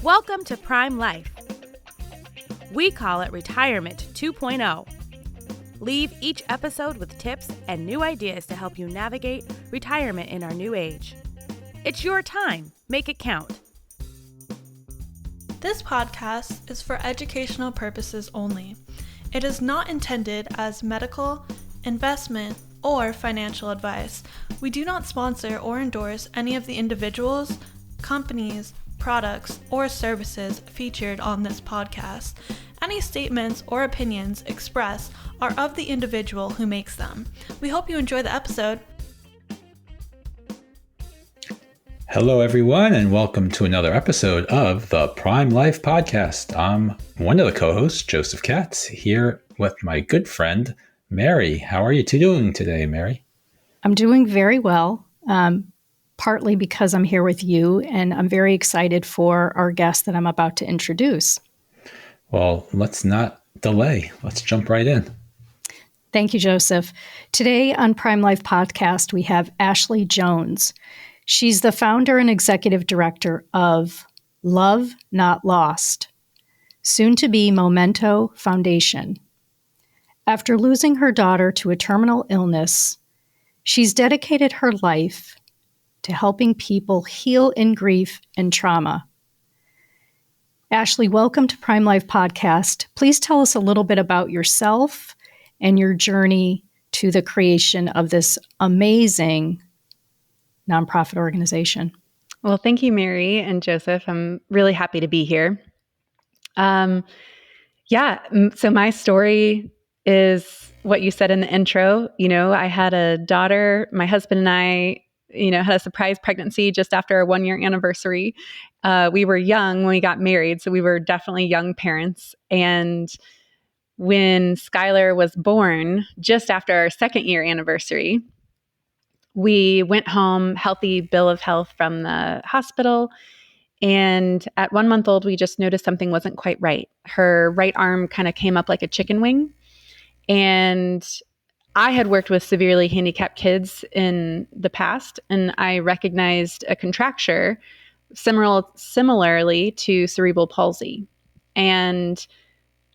Welcome to Prime Life. We call it Retirement 2.0. Leave each episode with tips and new ideas to help you navigate retirement in our new age. It's your time. Make it count. This podcast is for educational purposes only. It is not intended as medical, investment, or financial advice. We do not sponsor or endorse any of the individuals, companies, products, or services featured on this podcast. Any statements or opinions expressed are of the individual who makes them. We hope you enjoy the episode. Hello, everyone, and welcome to another episode of the Prime Life Podcast. I'm one of the co-hosts, Joseph Katz, here with my good friend, Mary. How are you doing today, Mary? I'm doing very well, partly because I'm here with you, and I'm very excited for our guest that I'm about to introduce. Well, let's not delay. Let's jump right in. Thank you, Joseph. Today on Prime Life Podcast, we have Ashley Jones. She's the founder and executive director of Love Not Lost, soon to be Memento Foundation. After losing her daughter to a terminal illness, she's dedicated her life to helping people heal in grief and trauma. Ashley, welcome to Prime Life Podcast. Please tell us a little bit about yourself and your journey to the creation of this amazing nonprofit organization. Well, thank you, Mary and Joseph. I'm really happy to be here. So my story is what you said in the intro. I had a daughter. My husband and I, had a surprise pregnancy just after our 1-year anniversary. We were young when we got married, so we were definitely young parents. And when Skylar was born, just after our 2nd-year anniversary, we went home, healthy bill of health from the hospital. And at 1 month old, we just noticed something wasn't quite right. Her right arm kind of came up like a chicken wing. And I had worked with severely handicapped kids in the past, and I recognized a contracture similarly to cerebral palsy. And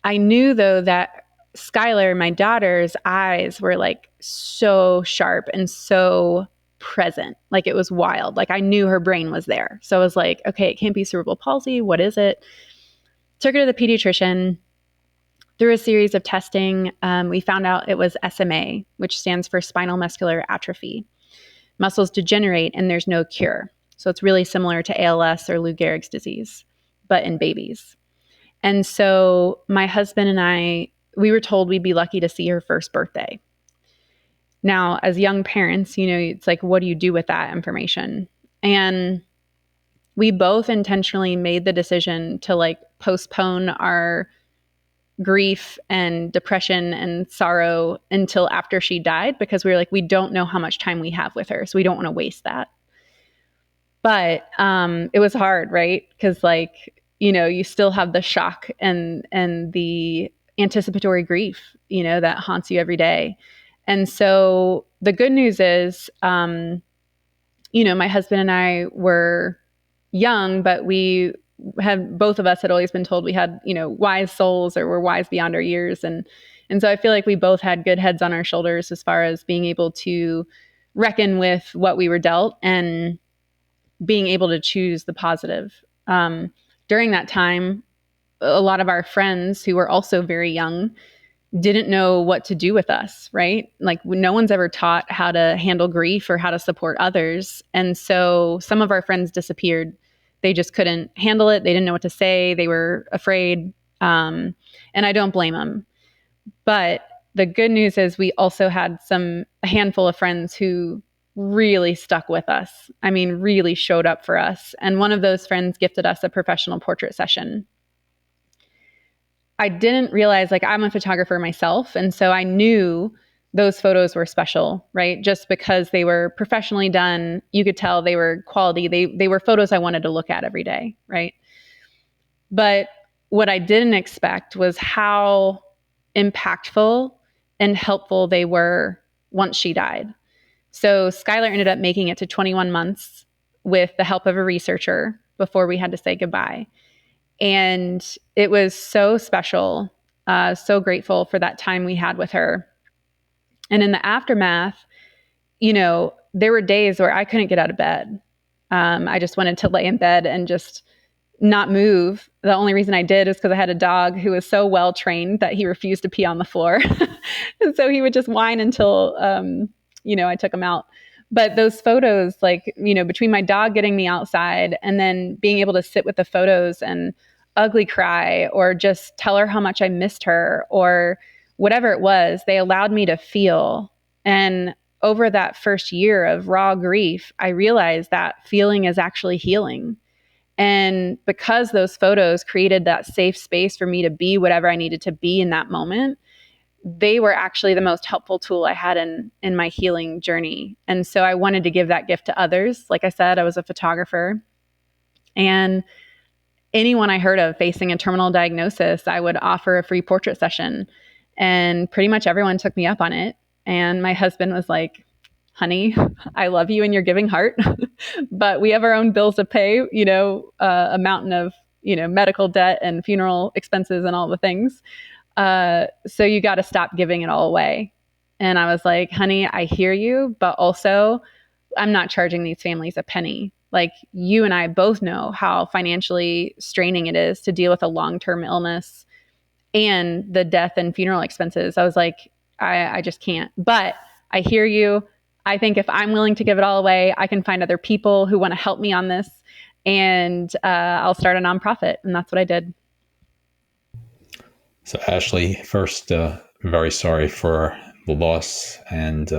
I knew, though, that Skylar, my daughter's eyes were like so sharp and so present. Like it was wild. Like I knew her brain was there. So I was like, okay, it can't be cerebral palsy. What is it? Took her to the pediatrician. Through a series of testing, we found out it was SMA, which stands for spinal muscular atrophy. Muscles degenerate and there's no cure. So it's really similar to ALS or Lou Gehrig's disease, but in babies. And so my husband and I, we were told we'd be lucky to see her first birthday. Now, as young parents, it's like, what do you do with that information? And we both intentionally made the decision to postpone our grief and depression and sorrow until after she died, because we were like, we don't know how much time we have with her, so we don't want to waste that. But it was hard, right? Because you still have the shock and the anticipatory grief, that haunts you every day. And so the good news is, my husband and I were young, but both of us had always been told we had, wise souls, or were wise beyond our years. And so I feel like we both had good heads on our shoulders as far as being able to reckon with what we were dealt and being able to choose the positive. During that time, a lot of our friends who were also very young didn't know what to do with us, right? Like no one's ever taught how to handle grief or how to support others. And so some of our friends disappeared. They just couldn't handle it. They didn't know what to say. They were afraid. And I don't blame them. But the good news is we also had a handful of friends who really stuck with us. I mean, really showed up for us. And one of those friends gifted us a professional portrait session. I didn't realize, I'm a photographer myself. And so I knew those photos were special, right? Just because they were professionally done, you could tell they were quality. They were photos I wanted to look at every day, right? But what I didn't expect was how impactful and helpful they were once she died. So Skylar ended up making it to 21 months with the help of a researcher before we had to say goodbye. And it was so special, so grateful for that time we had with her. And in the aftermath, there were days where I couldn't get out of bed. I just wanted to lay in bed and just not move. The only reason I did is because I had a dog who was so well trained that he refused to pee on the floor. And so he would just whine until, I took him out. But those photos, between my dog getting me outside and then being able to sit with the photos and ugly cry or just tell her how much I missed her or whatever it was, they allowed me to feel. And over that first year of raw grief, I realized that feeling is actually healing. And because those photos created that safe space for me to be whatever I needed to be in that moment, they were actually the most helpful tool I had in my healing journey. And so I wanted to give that gift to others. Like I said, I was a photographer, and anyone I heard of facing a terminal diagnosis, I would offer a free portrait session, and pretty much everyone took me up on it. And my husband was like, honey, I love you and your giving heart, but we have our own bills to pay, a mountain of, medical debt and funeral expenses and all the things. So you got to stop giving it all away. And I was like, honey, I hear you, but also I'm not charging these families a penny. Like, you and I both know how financially straining it is to deal with a long-term illness and the death and funeral expenses. I was like, I just can't, but I hear you. I think if I'm willing to give it all away, I can find other people who want to help me on this, and I'll start a nonprofit. And that's what I did. So Ashley, first, very sorry for the loss and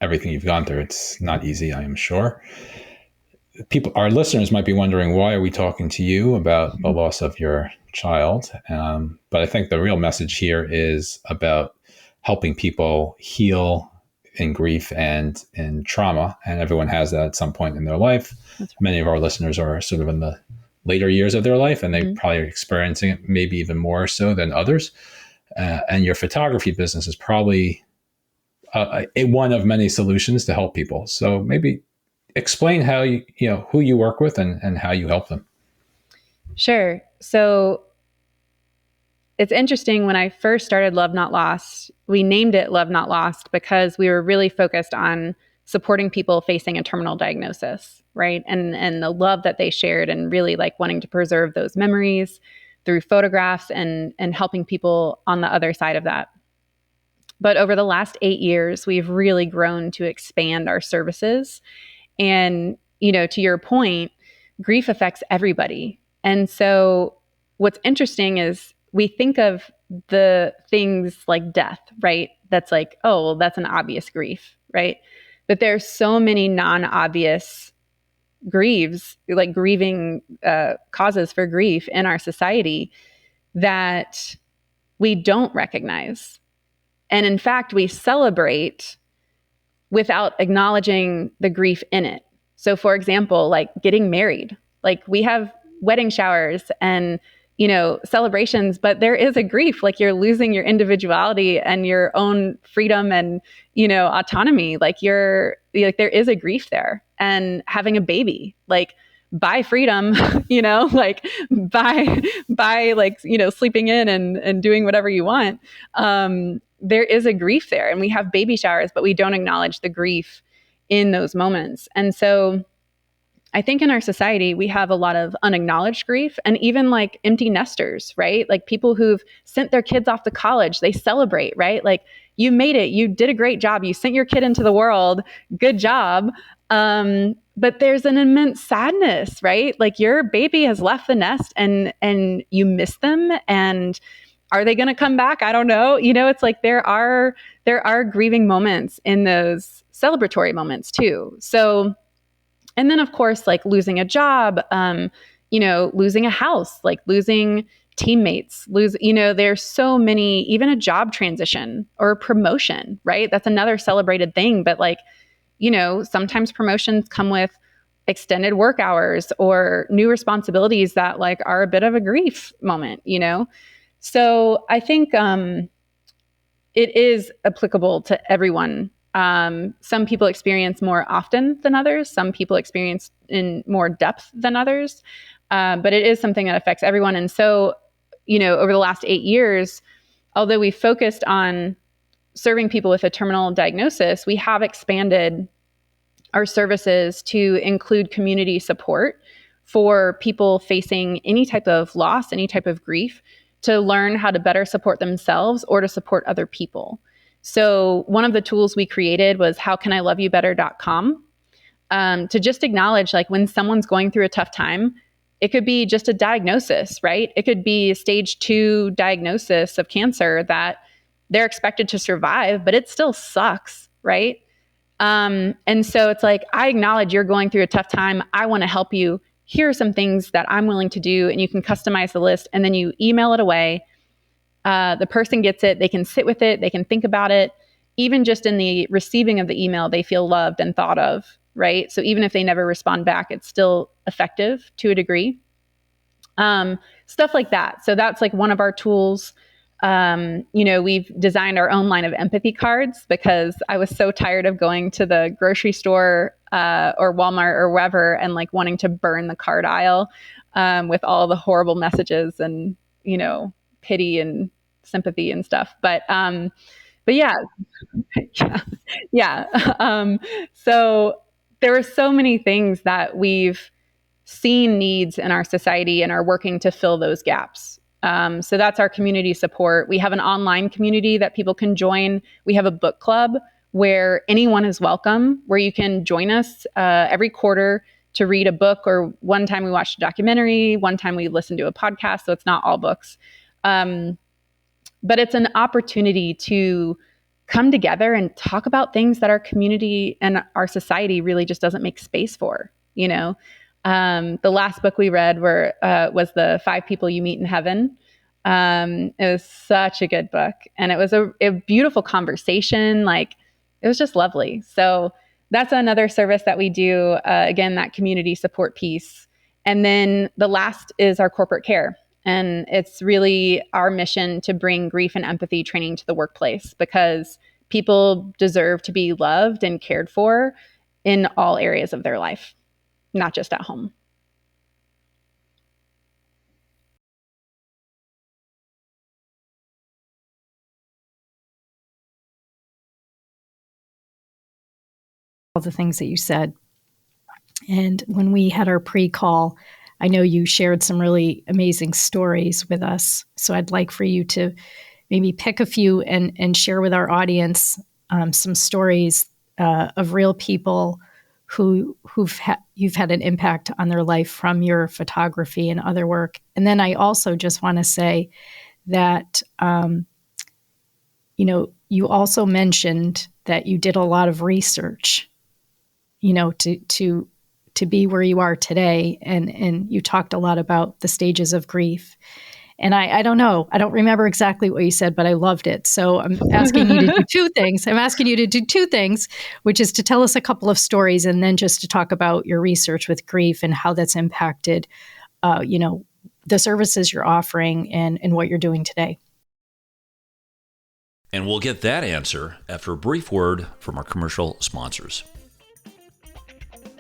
everything you've gone through. It's not easy, I am sure. Our listeners might be wondering, why are we talking to you about the loss of your child? But I think the real message here is about helping people heal in grief and in trauma. And everyone has that at some point in their life. Right. Many of our listeners are sort of in the later years of their life, and they probably are experiencing it maybe even more so than others. And your photography business is probably one of many solutions to help people. So maybe explain how who you work with and how you help them. Sure. So it's interesting. When I first started Love Not Lost, we named it Love Not Lost because we were really focused on supporting people facing a terminal diagnosis, right? And the love that they shared, and really wanting to preserve those memories through photographs and helping people on the other side of that. But over the last 8 years, we've really grown to expand our services. And, to your point, grief affects everybody. And so what's interesting is we think of the things like death, right? That's like, oh, well, that's an obvious grief, right? But there's so many non-obvious grieving causes for grief in our society that we don't recognize. And in fact, we celebrate without acknowledging the grief in it. So for example, getting married, we have wedding showers and celebrations, but there is a grief, you're losing your individuality and your own freedom and, autonomy. There is a grief there. And having a baby, buy freedom, buy sleeping in and doing whatever you want. There is a grief there, and we have baby showers, but we don't acknowledge the grief in those moments. And so I think in our society, we have a lot of unacknowledged grief, and even empty nesters, right? People who've sent their kids off to college, they celebrate, right? You made it, you did a great job, you sent your kid into the world, good job. But there's an immense sadness, right? Your baby has left the nest and you miss them, and are they going to come back? I don't know. It's there are grieving moments in those celebratory moments too. So, and then of course, losing a job, losing a house, losing teammates, there's so many, even a job transition or a promotion, right? That's another celebrated thing. But sometimes promotions come with extended work hours or new responsibilities that are a bit of a grief moment, So I think it is applicable to everyone. Some people experience more often than others. Some people experience in more depth than others. But it is something that affects everyone. And so, over the last 8 years, although we focused on serving people with a terminal diagnosis, we have expanded our services to include community support for people facing any type of loss, any type of grief, to learn how to better support themselves or to support other people. So one of the tools we created was howcaniloveyoubetter.com, to just acknowledge, like, when someone's going through a tough time, it could be just a diagnosis, right? It could be a stage 2 diagnosis of cancer that they're expected to survive, but it still sucks, right? And so it's like, I acknowledge you're going through a tough time. I want to help you. Here are some things that I'm willing to do. And you can customize the list, and then you email it away. The person gets it. They can sit with it. They can think about it. Even just in the receiving of the email, they feel loved and thought of, right? So even if they never respond back, it's still effective to a degree. Stuff like that. So that's like one of our tools. We've designed our own line of empathy cards because I was so tired of going to the grocery store or Walmart or wherever and like wanting to burn the card aisle with all the horrible messages and, pity and sympathy and stuff. But yeah, yeah. So there were so many things that we've seen needs in our society and are working to fill those gaps. So that's our community support. We have an online community that people can join. We have a book club where anyone is welcome, where you can join us every quarter to read a book, or one time we watched a documentary, one time we listened to a podcast. So it's not all books. But it's an opportunity to come together and talk about things that our community and our society really just doesn't make space for, The last book we read was the 5 People You Meet in Heaven. It was such a good book, and it was a beautiful conversation. Like, it was just lovely. So that's another service that we do. Again, that community support piece. And then the last is our corporate care. And it's really our mission to bring grief and empathy training to the workplace, because people deserve to be loved and cared for in all areas of their life, not just at home. All the things that you said. And when we had our pre-call, I know you shared some really amazing stories with us. So I'd like for you to maybe pick a few and share with our audience some stories of real people you've had an impact on their life from your photography and other work. And then I also just want to say that, you also mentioned that you did a lot of research, to be where you are today. And you talked a lot about the stages of grief. And I don't know, I don't remember exactly what you said, but I loved it. So I'm asking you to do 2 things. I'm asking you to do 2 things, which is to tell us a couple of stories, and then just to talk about your research with grief and how that's impacted, the services you're offering and what you're doing today. And we'll get that answer after a brief word from our commercial sponsors.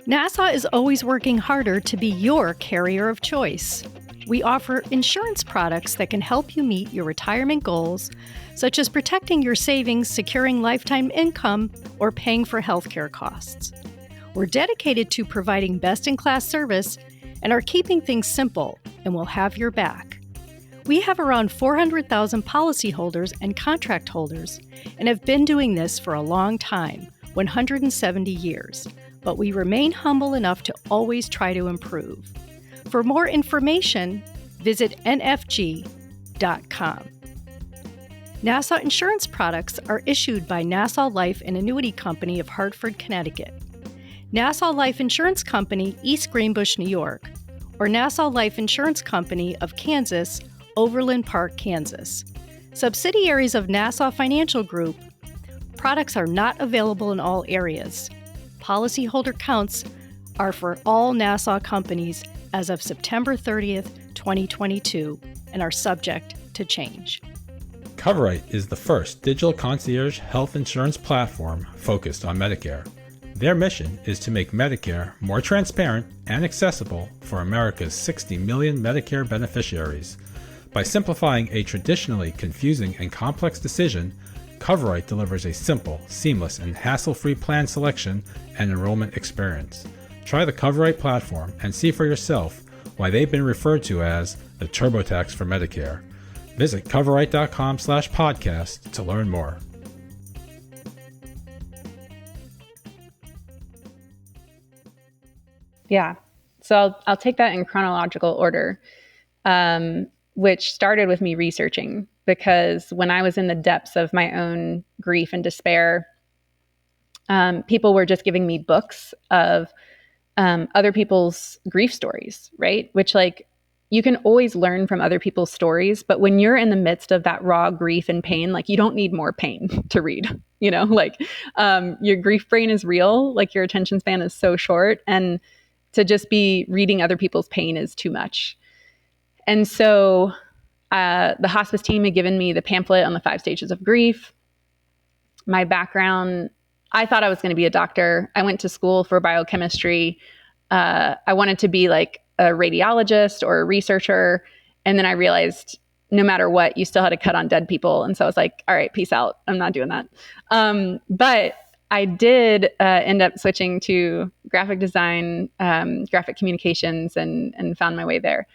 Nassau is always working harder to be your carrier of choice. We offer insurance products that can help you meet your retirement goals, such as protecting your savings, securing lifetime income, or paying for healthcare costs. We're dedicated to providing best-in-class service and are keeping things simple, and we'll have your back. We have around 400,000 policyholders and contract holders and have been doing this for a long time, 170 years, but we remain humble enough to always try to improve. For more information, visit nfg.com. Nassau insurance products are issued by Nassau Life and Annuity Company of Hartford, Connecticut, Nassau Life Insurance Company, East Greenbush, New York, or Nassau Life Insurance Company of Kansas, Overland Park, Kansas. Subsidiaries of Nassau Financial Group. Products are not available in all areas. Policyholder counts are for all Nassau companies as of September 30th, 2022, and are subject to change. CoverRight is the first digital concierge health insurance platform focused on Medicare. Their mission is to make Medicare more transparent and accessible for America's 60 million Medicare beneficiaries. By simplifying a traditionally confusing and complex decision, Coverite delivers a simple, seamless, and hassle-free plan selection and enrollment experience. Try the Coverite platform and see for yourself why they've been referred to as the TurboTax for Medicare. Visit coverite.com/podcast to learn more. Yeah. So I'll take that in chronological order, which started with me researching, because when I was in the depths of my own grief and despair, people were just giving me books of other people's grief stories, right? Which, like, you can always learn from other people's stories, but when you're in the midst of that raw grief and pain, like, you don't need more pain to read, like, your grief brain is real, like your attention span is so short, and to just be reading other people's pain is too much. And so the hospice team had given me the pamphlet on the 5 stages of grief. My background, I thought I was going to be a doctor. I went to school for biochemistry. I wanted to be like a radiologist or a researcher. And then I realized no matter what, you still had to cut on dead people. And so I was like, all right, peace out. I'm not doing that. But I did end up switching to graphic design, graphic communications, and found my way there.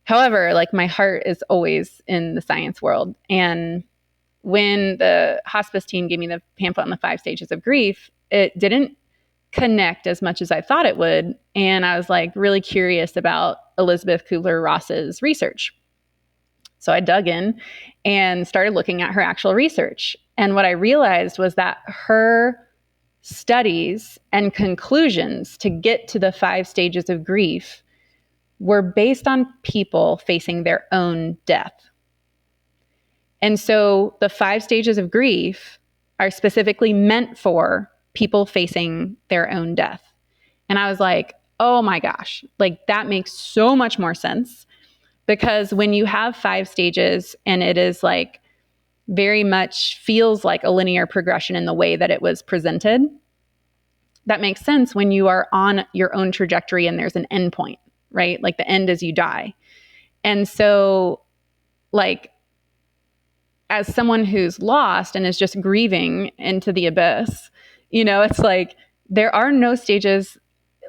However, like, my heart is always in the science world. And when the hospice team gave me the pamphlet on the 5 stages of grief, it didn't connect as much as I thought it would. And I was like really curious about Elizabeth Kubler-Ross's research. So I dug in and started looking at her actual research. And what I realized was that her studies and conclusions to get to the 5 stages of grief were based on people facing their own death. And so the 5 stages of grief are specifically meant for people facing their own death. And I was like, oh my gosh, like, that makes so much more sense, because when you have 5 stages and it is like very much feels like a linear progression in the way that it was presented, that makes sense when you are on your own trajectory and there's an end point, right? Like, the end is you die. And so, like, as someone who's lost and is just grieving into the abyss, it's like, there are no stages.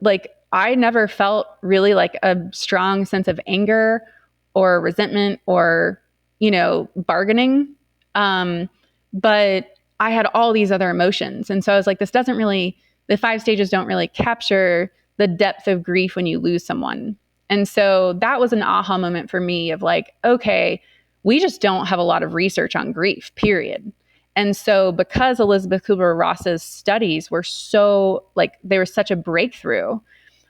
Like, I never felt really like a strong sense of anger or resentment or, bargaining. But I had all these other emotions. And so I was like, the 5 stages don't really capture the depth of grief when you lose someone. And so that was an aha moment for me of like, okay, we just don't have a lot of research on grief, period. And so because Elizabeth Kubler-Ross's studies were they were such a breakthrough,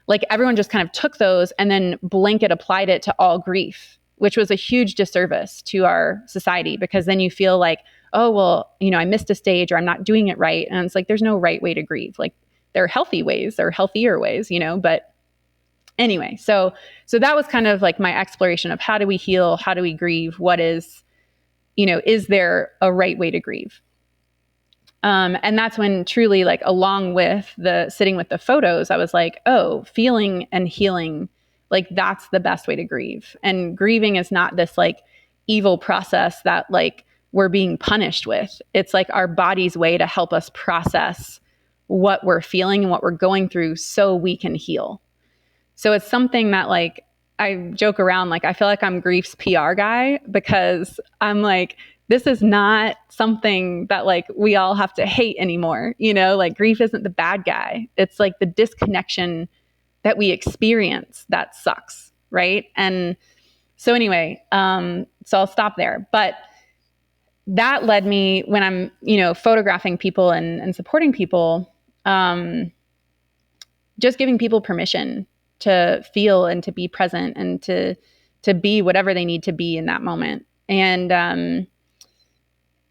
like, everyone just kind of took those and then blanket applied it to all grief, which was a huge disservice to our society, because then you feel like, oh, well, I missed a stage, or I'm not doing it right. And it's like, there's no right way to grieve. Like, there are healthy ways, there are healthier ways, but anyway, so that was kind of like my exploration of how do we heal? How do we grieve? What is, is there a right way to grieve? And that's when truly, like, along with the sitting with the photos, I was like, oh, feeling and healing, like, that's the best way to grieve. And grieving is not this like evil process that like we're being punished with. It's like our body's way to help us process what we're feeling and what we're going through so we can heal. So it's something that, like, I joke around, like, I feel like I'm grief's PR guy, because I'm like, this is not something that like we all have to hate anymore. Like, grief isn't the bad guy. It's like the disconnection that we experience that sucks. Right. And so anyway, so I'll stop there. But that led me, when I'm, photographing people and supporting people, just giving people permission to feel and to be present and to be whatever they need to be in that moment. And,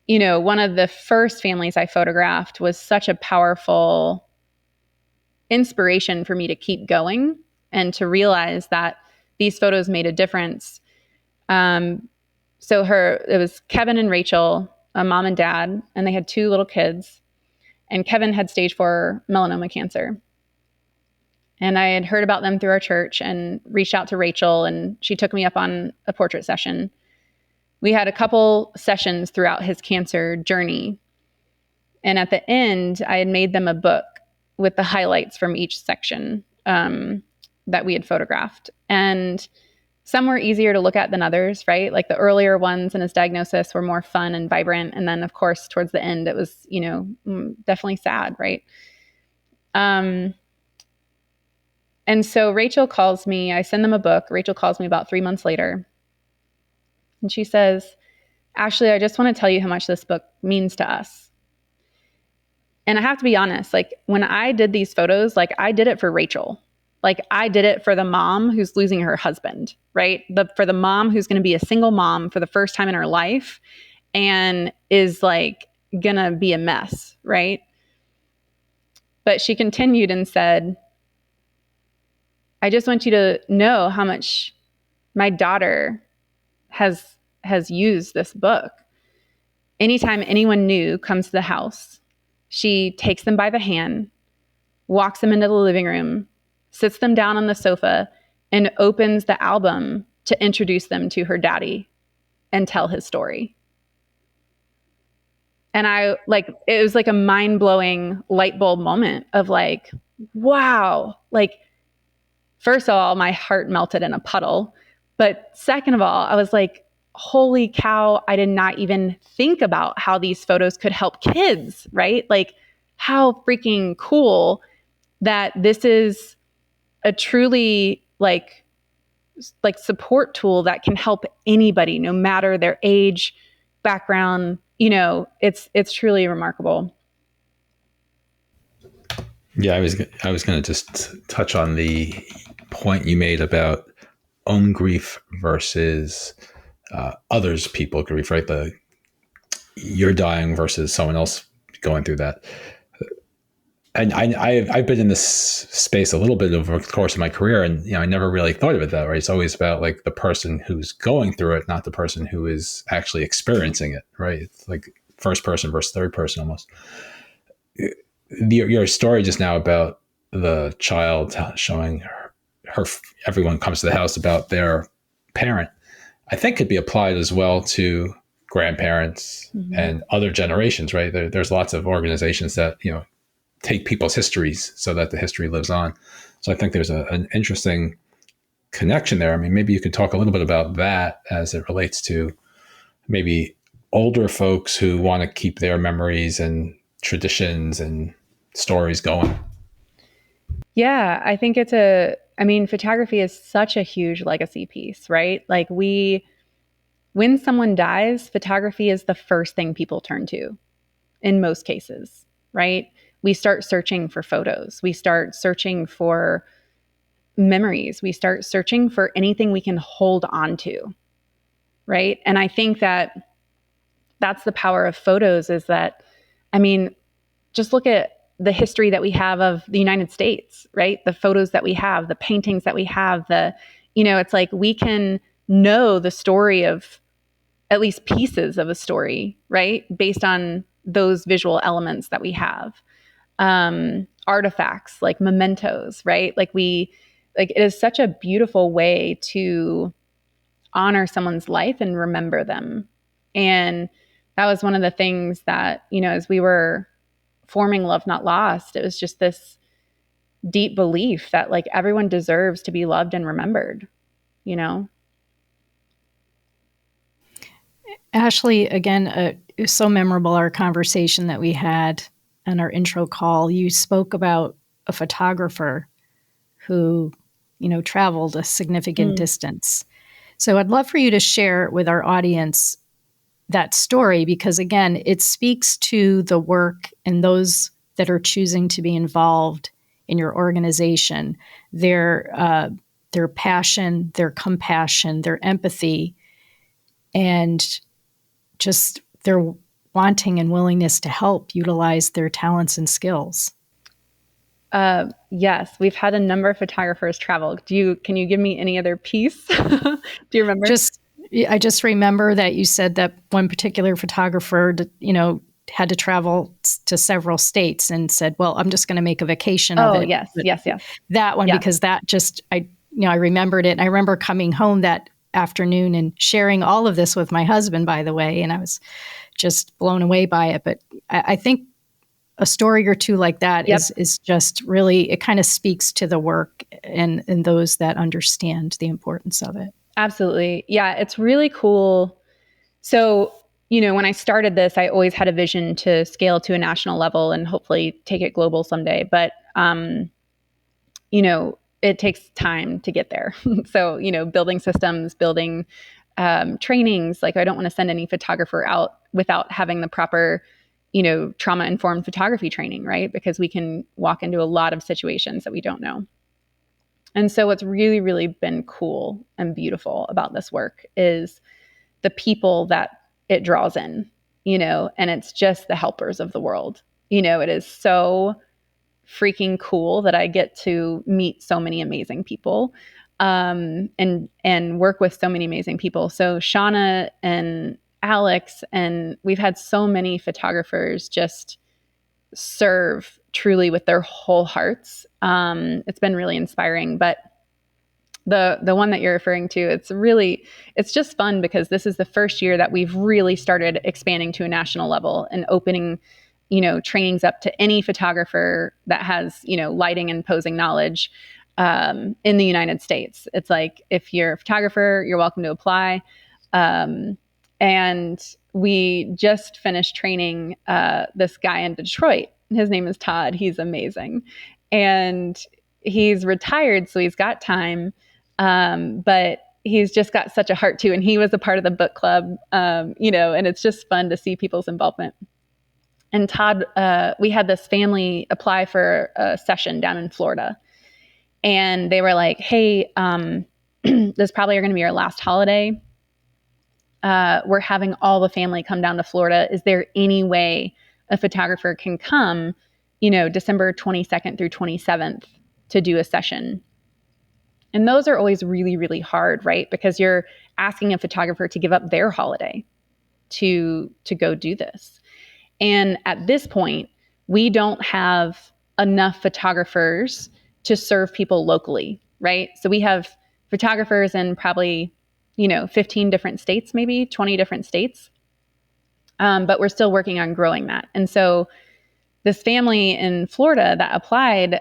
one of the first families I photographed was such a powerful inspiration for me to keep going and to realize that these photos made a difference. So it was Kevin and Rachel, a mom and dad, and they had 2 little kids. And Kevin had stage 4 melanoma cancer. And I had heard about them through our church and reached out to Rachel, and she took me up on a portrait session. We had a couple sessions throughout his cancer journey. And at the end, I had made them a book with the highlights from each section that we had photographed. And some were easier to look at than others, right? Like the earlier ones in his diagnosis were more fun and vibrant. And then, of course, towards the end, it was, definitely sad, right? And so Rachel calls me. I send them a book. Rachel calls me about 3 months later. And she says, Ashley, I just want to tell you how much this book means to us. And I have to be honest, like when I did these photos, like I did it for Rachel. Like I did it for the mom who's losing her husband, right? For the mom who's going to be a single mom for the first time in her life and is like going to be a mess, right? But she continued and said, I just want you to know how much my daughter has used this book. Anytime anyone new comes to the house, she takes them by the hand, walks them into the living room, sits them down on the sofa, and opens the album to introduce them to her daddy and tell his story. And it was like a mind-blowing light bulb moment of like, wow, like, first of all, my heart melted in a puddle. But second of all, I was like, holy cow, I did not even think about how these photos could help kids, right? Like how freaking cool that this is a truly like support tool that can help anybody, no matter their age, background, it's truly remarkable. Yeah, I was going to just touch on the point you made about own grief versus others' people grief, right? You're dying versus someone else going through that. And I've been in this space a little bit over the course of my career, and I never really thought of it that way. It's always about like the person who's going through it, not the person who is actually experiencing it, right? It's like first person versus third person almost. Your story just now about the child showing her everyone comes to the house about their parent, I think could be applied as well to grandparents and other generations, right? There's lots of organizations that, take people's histories so that the history lives on. So I think there's an interesting connection there. I mean, maybe you could talk a little bit about that as it relates to maybe older folks who want to keep their memories and traditions and stories going. Yeah, I think photography is such a huge legacy piece, right? Like when someone dies, photography is the first thing people turn to in most cases, right? We start searching for photos. We start searching for memories. We start searching for anything we can hold on to, right? And I think that that's the power of photos is that, just look at the history that we have of the United States, right? The photos that we have, the paintings that we have, it's like we can know the story of at least pieces of a story, right? Based on those visual elements that we have. Artifacts like mementos, right? It is such a beautiful way to honor someone's life and remember them. And that was one of the things that, as we were forming Love Not Lost, it was just this deep belief that like everyone deserves to be loved and remembered, Ashley, again, it was so memorable, our conversation that we had on our intro call. You spoke about a photographer who, traveled a significant distance. So I'd love for you to share with our audience that story, because again, it speaks to the work and those that are choosing to be involved in your organization, their passion, their compassion, their empathy, and just their wanting and willingness to help utilize their talents and skills. Yes, we've had a number of photographers travel. Can you give me any other piece? Do you remember? I just remember that you said that one particular photographer, had to travel to several states and said, well, I'm just going to make a vacation of Oh, it. yes, But yes. that one, Yeah. because that just, I remembered it. And I remember coming home that afternoon and sharing all of this with my husband, by the way, and I was just blown away by it. But I think a story or two like that is just really, it kind of speaks to the work and those that understand the importance of it. Absolutely. Yeah, it's really cool. So, when I started this, I always had a vision to scale to a national level and hopefully take it global someday. But, it takes time to get there. So, building systems, building trainings. Like, I don't want to send any photographer out without having the proper, trauma-informed photography training, right? Because we can walk into a lot of situations that we don't know. And so what's really, really been cool and beautiful about this work is the people that it draws in, and it's just the helpers of the world. It is so freaking cool that I get to meet so many amazing people and work with so many amazing people. So Shauna and Alex, and we've had so many photographers just serve truly with their whole hearts. It's been really inspiring. But the one that you're referring to, it's just fun because this is the first year that we've really started expanding to a national level and opening, trainings up to any photographer that has, lighting and posing knowledge in the United States. It's like, if you're a photographer, you're welcome to apply. And we just finished training this guy in Detroit. His name is Todd. He's amazing. And he's retired, so he's got time. But he's just got such a heart too. And he was a part of the book club, and it's just fun to see people's involvement. And Todd, we had this family apply for a session down in Florida. And they were like, hey, this probably are going to be our last holiday. We're having all the family come down to Florida. Is there any way a photographer can come, December 22nd through 27th to do a session? And those are always really, really hard, right? Because you're asking a photographer to give up their holiday to go do this. And at this point, we don't have enough photographers to serve people locally, right? So we have photographers in probably, 15 different states, maybe 20 different states. But we're still working on growing that. And so this family in Florida that applied,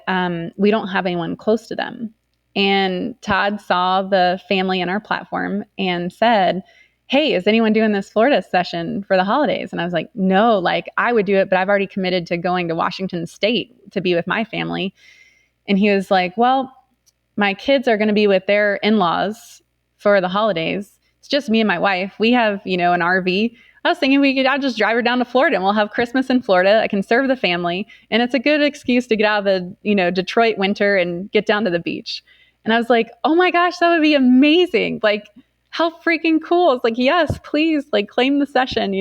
we don't have anyone close to them. And Todd saw the family in our platform and said, hey, is anyone doing this Florida session for the holidays? And I was like, no, like I would do it, but I've already committed to going to Washington State to be with my family. And he was like, well, my kids are going to be with their in-laws for the holidays. It's just me and my wife. We have, an RV. I was thinking I'll just drive her down to Florida and we'll have Christmas in Florida. I can serve the family. And it's a good excuse to get out of the, Detroit winter and get down to the beach. And I was like, oh my gosh, that would be amazing. Like, how freaking cool. It's like, yes, please, like claim the session,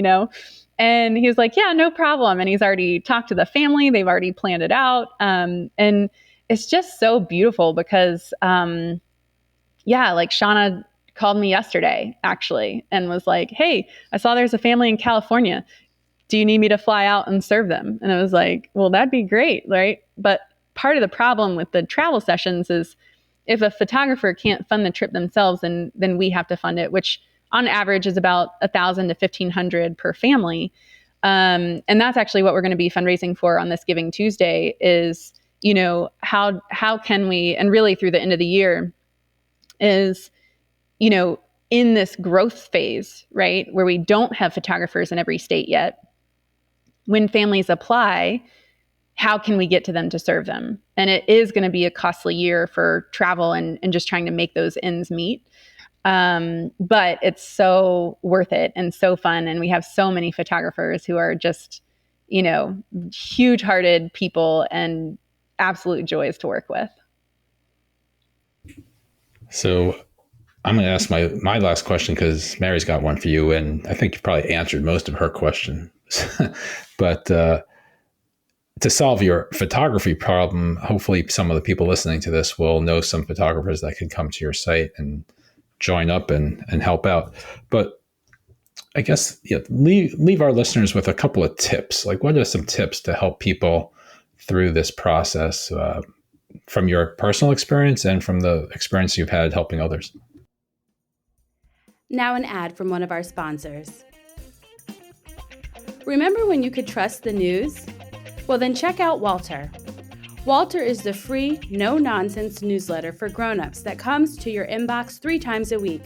And he was like, yeah, no problem. And he's already talked to the family. They've already planned it out. And it's just so beautiful because, like Shauna called me yesterday, actually, and was like, hey, I saw there's a family in California. Do you need me to fly out and serve them? And I was like, well, that'd be great, right? But part of the problem with the travel sessions is if a photographer can't fund the trip themselves, then we have to fund it, which on average is about $1,000 to $1,500 per family. And that's actually what we're going to be fundraising for on this Giving Tuesday is, how can we, and really through the end of the year is, in this growth phase, right, where we don't have photographers in every state yet, when families apply, how can we get to them to serve them? And it is going to be a costly year for travel and just trying to make those ends meet. But it's so worth it and so fun. And we have so many photographers who are just, huge-hearted people and absolute joys to work with. So I'm going to ask my last question because Mary's got one for you. And I think you've probably answered most of her questions. But to solve your photography problem, hopefully some of the people listening to this will know some photographers that can come to your site and join up and help out. But I guess leave our listeners with a couple of tips. Like, what are some tips to help people through this process from your personal experience and from the experience you've had helping others? Now an ad from one of our sponsors. Remember when you could trust the news? Well, then check out Walter. Walter is the free, no-nonsense newsletter for grown-ups that comes to your inbox 3 times a week.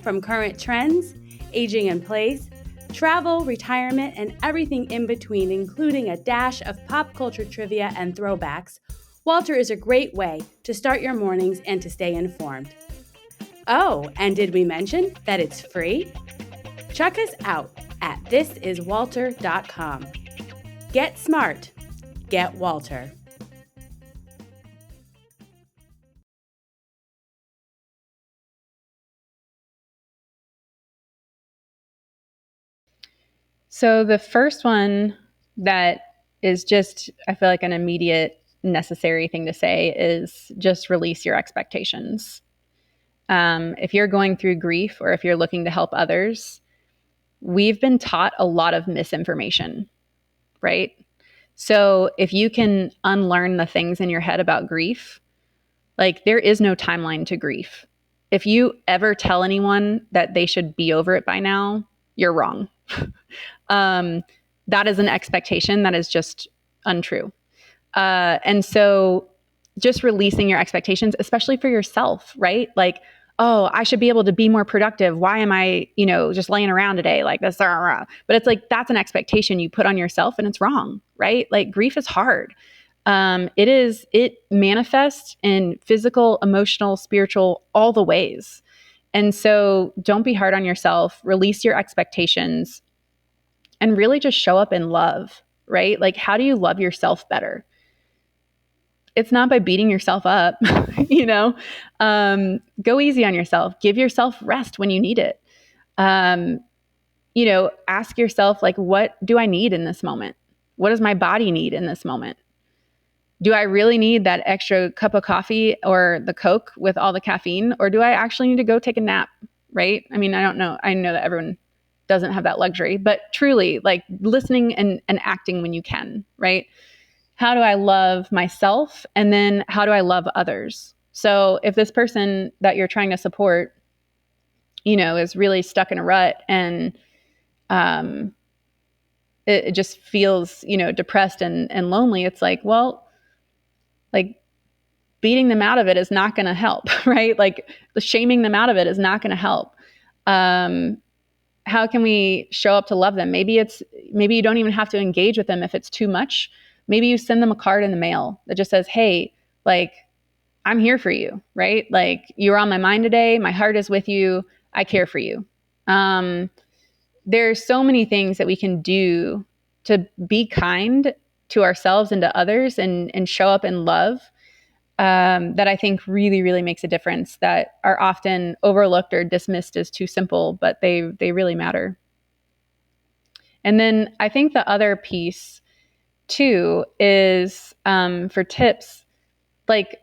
From current trends, aging in place, travel, retirement, and everything in between, including a dash of pop culture trivia and throwbacks, Walter is a great way to start your mornings and to stay informed. Oh, and did we mention that it's free? Check us out at thisiswalter.com. Get smart. Get Walter. So the first one that is just, I feel like an immediate necessary thing to say is just release your expectations. If you're going through grief or if you're looking to help others, we've been taught a lot of misinformation, right? So if you can unlearn the things in your head about grief, like there is no timeline to grief. If you ever tell anyone that they should be over it by now, you're wrong. That is an expectation that is just untrue. And so just releasing your expectations, especially for yourself, right? Like, oh, I should be able to be more productive. Why am I, just laying around today like this? But it's like, that's an expectation you put on yourself and it's wrong, right? Like grief is hard. It manifests in physical, emotional, spiritual, all the ways. And so don't be hard on yourself, release your expectations and really just show up in love, right? Like, how do you love yourself better? It's not by beating yourself up, go easy on yourself, give yourself rest when you need it. Ask yourself, like, what do I need in this moment? What does my body need in this moment? Do I really need that extra cup of coffee or the Coke with all the caffeine? Or do I actually need to go take a nap, right? I mean, I don't know. I know that everyone doesn't have that luxury, but truly, like, listening and acting when you can, right? How do I love myself? And then how do I love others? So if this person that you're trying to support, is really stuck in a rut and it just feels, depressed and lonely, it's like, well, like beating them out of it is not going to help, right? Like shaming them out of it is not going to help. How can we show up to love them? Maybe you don't even have to engage with them if it's too much. Maybe you send them a card in the mail that just says, hey, like, I'm here for you, right? Like, you're on my mind today. My heart is with you. I care for you. There's so many things that we can do to be kind to ourselves and to others and show up in love that I think really, really makes a difference, that are often overlooked or dismissed as too simple, but they really matter. And then I think the other piece too is for tips, like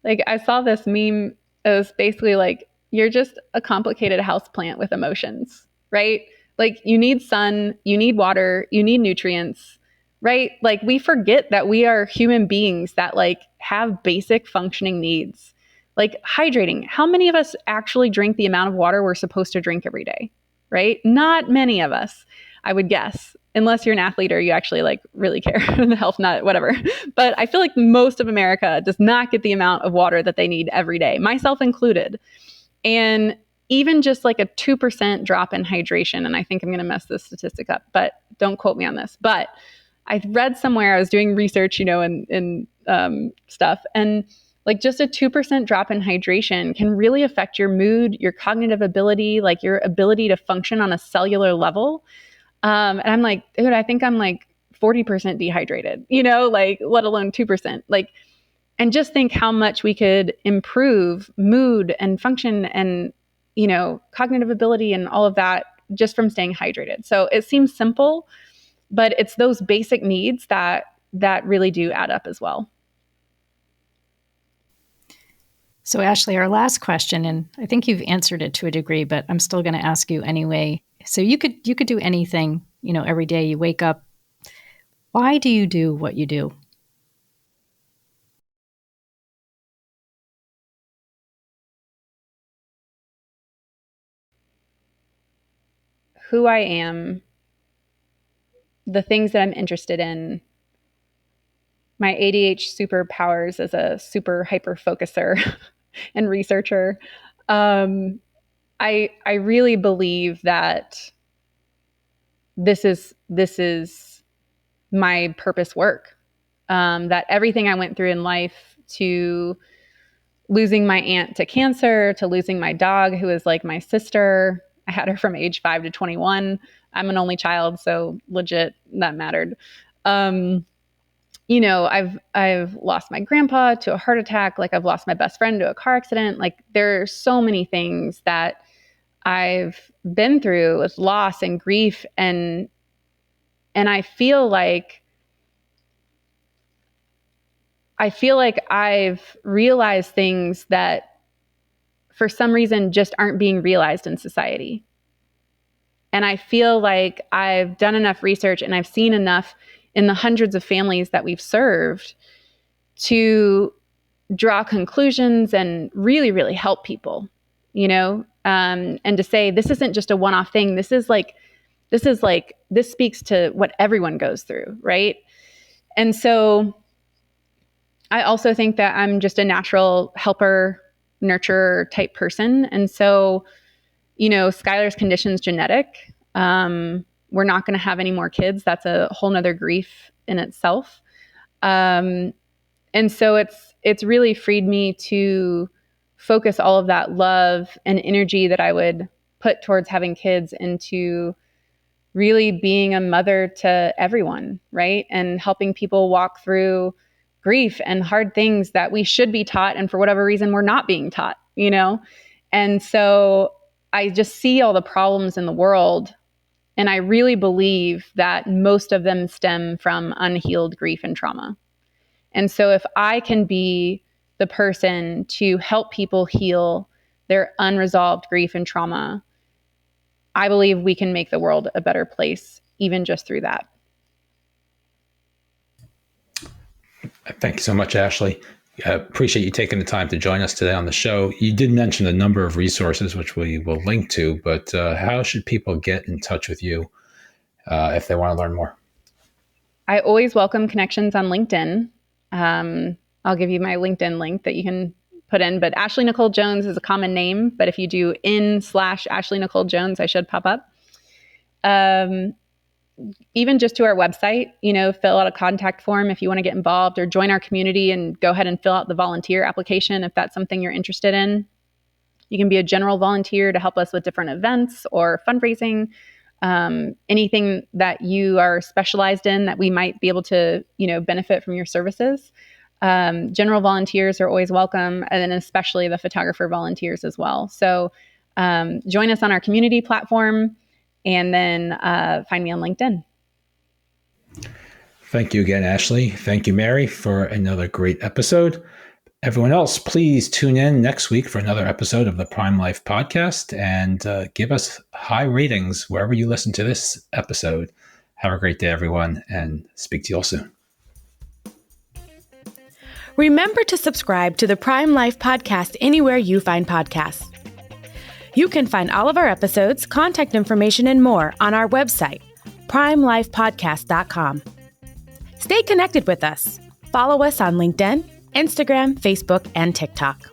I saw this meme. It was basically like, you're just a complicated houseplant with emotions, right? Like you need sun, you need water, you need nutrients, right? Like we forget that we are human beings that like have basic functioning needs, like hydrating. How many of us actually drink the amount of water we're supposed to drink every day, right? Not many of us, I would guess, unless you're an athlete or you actually like really care, the health nut, whatever. But I feel like most of America does not get the amount of water that they need every day, myself included. And even just like a 2% drop in hydration, and I think I'm going to mess this statistic up, but don't quote me on this. But I read somewhere, I was doing research, and stuff, and like just a 2% drop in hydration can really affect your mood, your cognitive ability, like your ability to function on a cellular level. And I'm like, dude, I think I'm like 40% dehydrated, like let alone 2%. Like, and just think how much we could improve mood and function and, cognitive ability and all of that just from staying hydrated. So it seems simple, but it's those basic needs that really do add up as well. So Ashley, our last question, and I think you've answered it to a degree, but I'm still going to ask you anyway. So you could do anything, every day you wake up. Why do you do what you do? Who I am, the things that I'm interested in, my ADHD superpowers as a super hyper focuser and researcher. I really believe that this is my purpose work. That everything I went through in life, to losing my aunt to cancer, to losing my dog, who is like my sister. I had her from age 5 to 21. I'm an only child, so legit that mattered. I've lost my grandpa to a heart attack. Like, I've lost my best friend to a car accident. Like, there are so many things that I've been through with loss and grief. And I feel like I've realized things that for some reason just aren't being realized in society. And I feel like I've done enough research and I've seen enough in the hundreds of families that we've served to draw conclusions and really, really help people, and to say, this isn't just a one-off thing. This speaks to what everyone goes through. Right. And so I also think that I'm just a natural helper, nurturer type person. And so, Skylar's condition's genetic. We're not going to have any more kids. That's a whole nother grief in itself. And so it's really freed me to focus all of that love and energy that I would put towards having kids into really being a mother to everyone, right? And helping people walk through grief and hard things that we should be taught, and for whatever reason we're not being taught, And so I just see all the problems in the world, and I really believe that most of them stem from unhealed grief and trauma. And so if I can be the person to help people heal their unresolved grief and trauma, I believe we can make the world a better place, even just through that. Thank you so much, Ashley. I appreciate you taking the time to join us today on the show. You did mention a number of resources, which we will link to, but how should people get in touch with you if they want to learn more? I always welcome connections on LinkedIn. I'll give you my LinkedIn link that you can put in, but Ashley Nicole Jones is a common name, but if you do /Ashley Nicole Jones, I should pop up. Even just to our website, fill out a contact form if you want to get involved, or join our community and go ahead and fill out the volunteer application if that's something you're interested in. You can be a general volunteer to help us with different events or fundraising, anything that you are specialized in that we might be able to, benefit from your services. General volunteers are always welcome, and then especially the photographer volunteers as well. So join us on our community platform, and then find me on LinkedIn. Thank you again, Ashley. Thank you, Mary, for another great episode. Everyone else, please tune in next week for another episode of the Prime Life podcast, and give us high ratings wherever you listen to this episode. Have a great day, everyone, and speak to you all soon. Remember to subscribe to the Prime Life podcast anywhere you find podcasts. You can find all of our episodes, contact information, and more on our website, primelifepodcast.com. Stay connected with us. Follow us on LinkedIn, Instagram, Facebook, and TikTok.